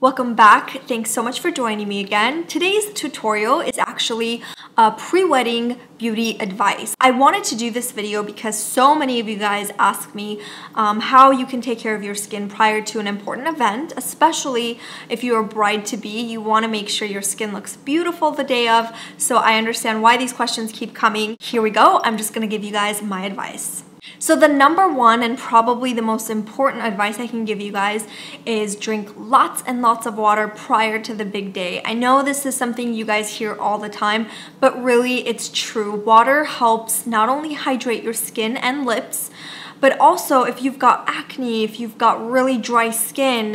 Welcome back. Thanks so much for joining me again. Today's tutorial is actually a pre-wedding beauty advice. I wanted to do this video because so many of you guys ask me how you can take care of your skin prior to an important event, especially if you're a bride-to-be. You want to make sure your skin looks beautiful the day of, so I understand why these questions keep coming. Here we go. I'm just going to give you guys my advice. So the number one and probably the most important advice I can give you guys is drink lots and lots of water prior to the big day. I know this is something you guys hear all the time, but really it's true. Water helps not only hydrate your skin and lips, but also if you've got acne, if you've got really dry skin,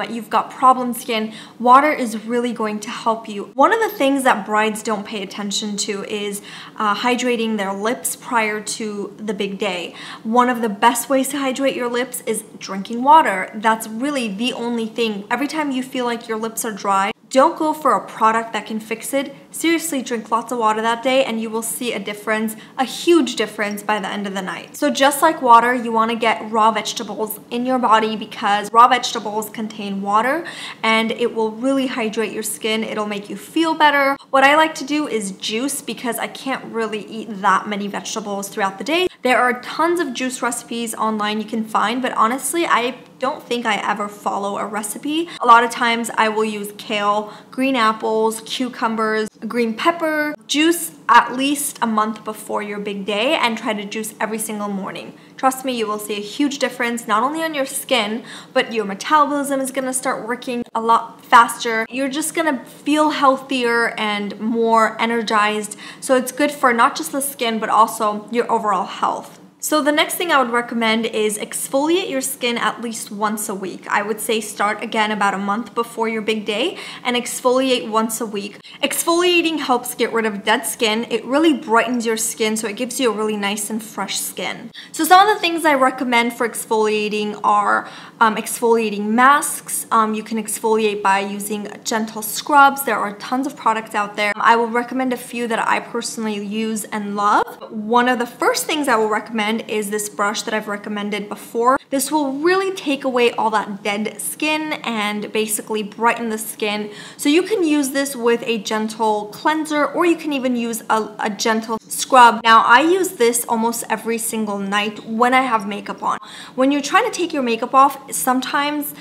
you've got problem skin, water is really going to help you. One of the things that brides don't pay attention to is hydrating their lips prior to the big day. One of the best ways to hydrate your lips is drinking water. That's really the only thing. Every time you feel like your lips are dry, don't go for a product that can fix it. Seriously, drink lots of water that day and you will see a difference, a huge difference by the end of the night. So just like water, you want to get raw vegetables in your body because raw vegetables contain water and it will really hydrate your skin. It'll make you feel better. What I like to do is juice because I can't really eat that many vegetables throughout the day. There are tons of juice recipes online you can find, but honestly, I don't think I ever follow a recipe. A lot of times I will use kale, green apples, cucumbers, green pepper. Juice at least a month before your big day and try to juice every single morning. Trust me, you will see a huge difference not only on your skin, but your metabolism is gonna start working a lot faster. You're just gonna feel healthier and more energized. So it's good for not just the skin, but also your overall health. So the next thing I would recommend is exfoliate your skin at least once a week. I would say start again about a month before your big day and exfoliate once a week. Exfoliating helps get rid of dead skin. It really brightens your skin, so it gives you a really nice and fresh skin. So some of the things I recommend for exfoliating are exfoliating masks. You can exfoliate by using gentle scrubs. There are tons of products out there. I will recommend a few that I personally use and love. One of the first things I will recommend is this brush that I've recommended before. This will really take away all that dead skin and basically brighten the skin. So you can use this with a gentle cleanser or you can even use a gentle scrub. Now I use this almost every single night when I have makeup on. When you're trying to take your makeup off, sometimes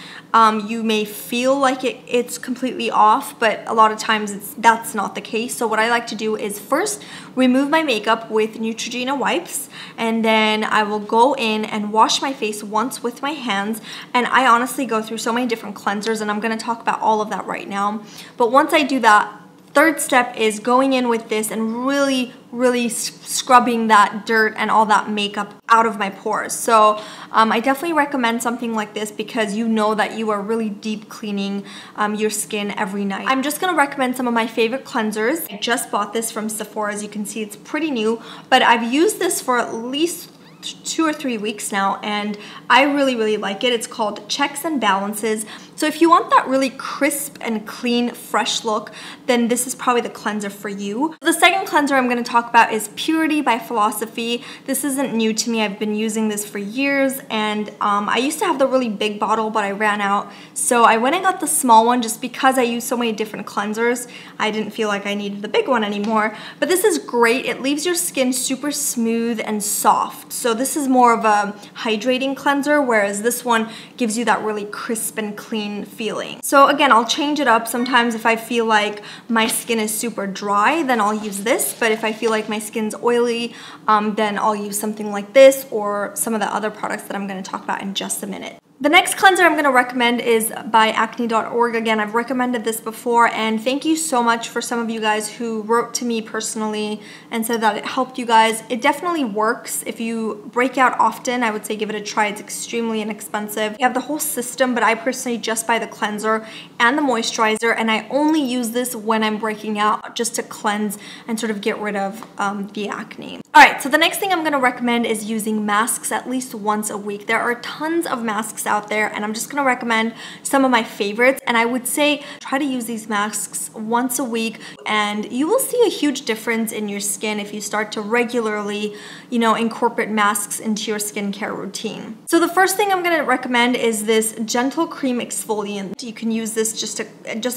you may feel like it's completely off, but a lot of times that's not the case. So what I like to do is first remove my makeup with Neutrogena wipes, and then I will go in and wash my face once with my hands. And I honestly go through so many different cleansers, and I'm going to talk about all of that right now. But once I do that, third step is going in with this and really scrubbing that dirt and all that makeup out of my pores. So I definitely recommend something like this because you know that you are really deep cleaning your skin every night. I'm just gonna recommend some of my favorite cleansers. I just bought this from Sephora. As you can see, it's pretty new, but I've used this for at least 2 or 3 weeks now and I really like it. It's called Checks and Balances. So if you want that really crisp and clean, fresh look, then this is probably the cleanser for you. The second cleanser I'm going to talk about is Purity by Philosophy. This isn't new to me. I've been using this for years and I used to have the really big bottle, but I ran out. So I went and got the small one just because I use so many different cleansers. I didn't feel like I needed the big one anymore. But this is great. It leaves your skin super smooth and soft. So this is more of a hydrating cleanser, whereas this one gives you that really crisp and clean feeling. So again, I'll change it up. Sometimes if I feel like my skin is super dry, then I'll use this. But if I feel like my skin's oily, then I'll use something like this or some of the other products that I'm going to talk about in just a minute. The next cleanser I'm going to recommend is by acne.org. Again, I've recommended this before, and thank you so much for some of you guys who wrote to me personally and said that it helped you guys. It definitely works. If you break out often, I would say give it a try. It's extremely inexpensive. You have the whole system, but I personally just buy the cleanser and the moisturizer, and I only use this when I'm breaking out just to cleanse and sort of get rid of the acne. All right, so the next thing I'm going to recommend is using masks at least once a week. There are tons of masks out there, and I'm just gonna recommend some of my favorites. And I would say try to use these masks once a week, and you will see a huge difference in your skin if you start to regularly, you know, incorporate masks into your skincare routine. So the first thing I'm gonna recommend is this gentle cream exfoliant. You can use this just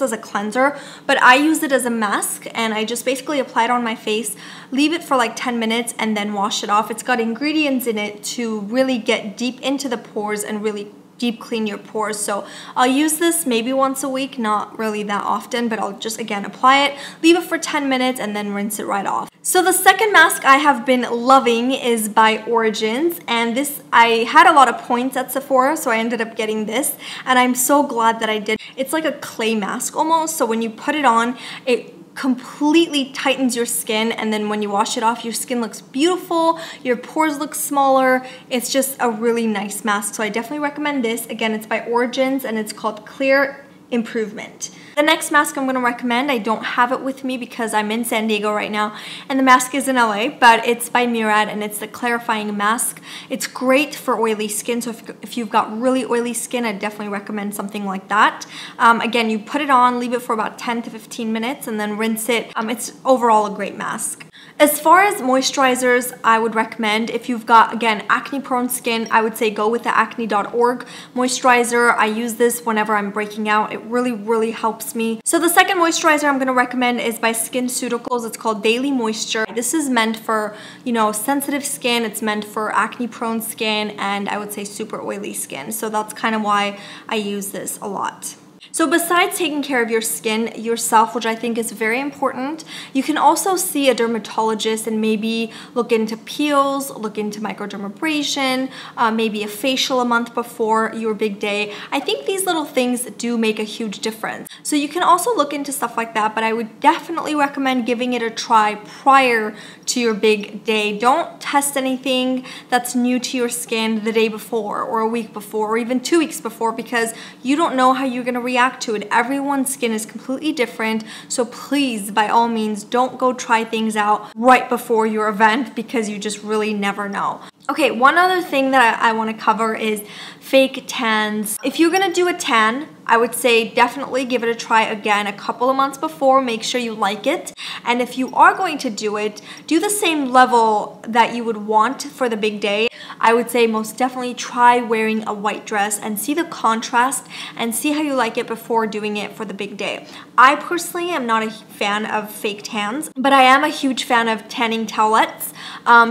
as a cleanser, but I use it as a mask, and I just basically apply it on my face, leave it for like 10 minutes, and then wash it off. It's got ingredients in it to really get deep into the pores and really deep clean your pores. So I'll use this maybe once a week, not really that often, but I'll just again apply it, leave it for 10 minutes, and then rinse it right off. So the second mask I have been loving is by Origins, and this, I had a lot of points at Sephora, so I ended up getting this, and I'm so glad that I did. It's like a clay mask almost, so when you put it on, it completely tightens your skin, and then when you wash it off, your skin looks beautiful, your pores look smaller. It's just a really nice mask, so I definitely recommend this. Again, it's by Origins, and it's called Clear Improvement. The next mask I'm going to recommend, I don't have it with me because I'm in San Diego right now, and the mask is in LA, but it's by Murad, and it's the clarifying mask. It's great for oily skin, so if you've got really oily skin, I definitely recommend something like that. Again, you put it on, leave it for about 10 to 15 minutes, and then rinse it. It's overall a great mask. As far as moisturizers, I would recommend, if you've got, again, acne-prone skin, I would say go with the acne.org moisturizer. I use this whenever I'm breaking out. It really helps me. So the second moisturizer I'm going to recommend is by SkinCeuticals. It's called Daily Moisture. This is meant for, you know, sensitive skin. It's meant for acne-prone skin, and I would say super oily skin. So that's kind of why I use this a lot. So besides taking care of your skin yourself, which I think is very important, you can also see a dermatologist and maybe look into peels, look into microdermabrasion, maybe a facial a month before your big day. I think these little things do make a huge difference. So you can also look into stuff like that, but I would definitely recommend giving it a try prior to your big day. Don't test anything that's new to your skin the day before or a week before or even 2 weeks before, because you don't know how you're going to react to it. Everyone's skin is completely different, so please, by all means, don't go try things out right before your event, because you just really never know. Okay, one other thing that I want to cover is fake tans. If you're gonna do a tan, I would say definitely give it a try again a couple of months before. Make sure you like it. And if you are going to do it, do the same level that you would want for the big day. I would say most definitely try wearing a white dress and see the contrast and see how you like it before doing it for the big day. I personally am not a fan of fake tans, but I am a huge fan of tanning towelettes,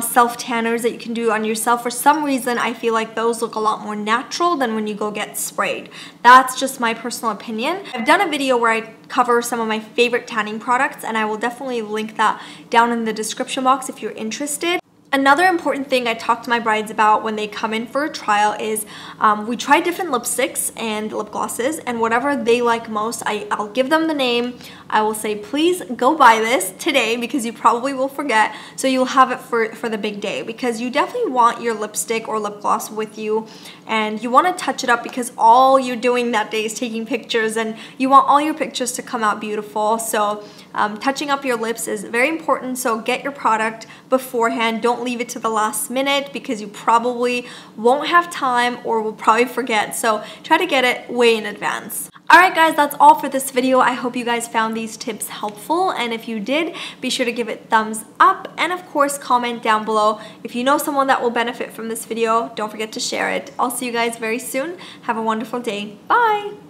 self-tanners that you can do on yourself. For some reason, I feel like those look a lot more natural than when you go get sprayed. That's just my personal opinion. I've done a video where I cover some of my favorite tanning products, and I will definitely link that down in the description box if you're interested. Another important thing I talk to my brides about when they come in for a trial is we try different lipsticks and lip glosses, and whatever they like most, I'll give them the name. I will say, please go buy this today, because you probably will forget, so you'll have it for the big day, because you definitely want your lipstick or lip gloss with you, and you want to touch it up because all you're doing that day is taking pictures, and you want all your pictures to come out beautiful. So touching up your lips is very important, so get your product beforehand. Don't leave it to the last minute, because you probably won't have time or will probably forget, so try to get it way in advance. Alright guys, that's all for this video. I hope you guys found these tips helpful, and if you did, be sure to give it thumbs up, and of course comment down below. If you know someone that will benefit from this video, don't forget to share it. I'll see you guys very soon. Have a wonderful day. Bye!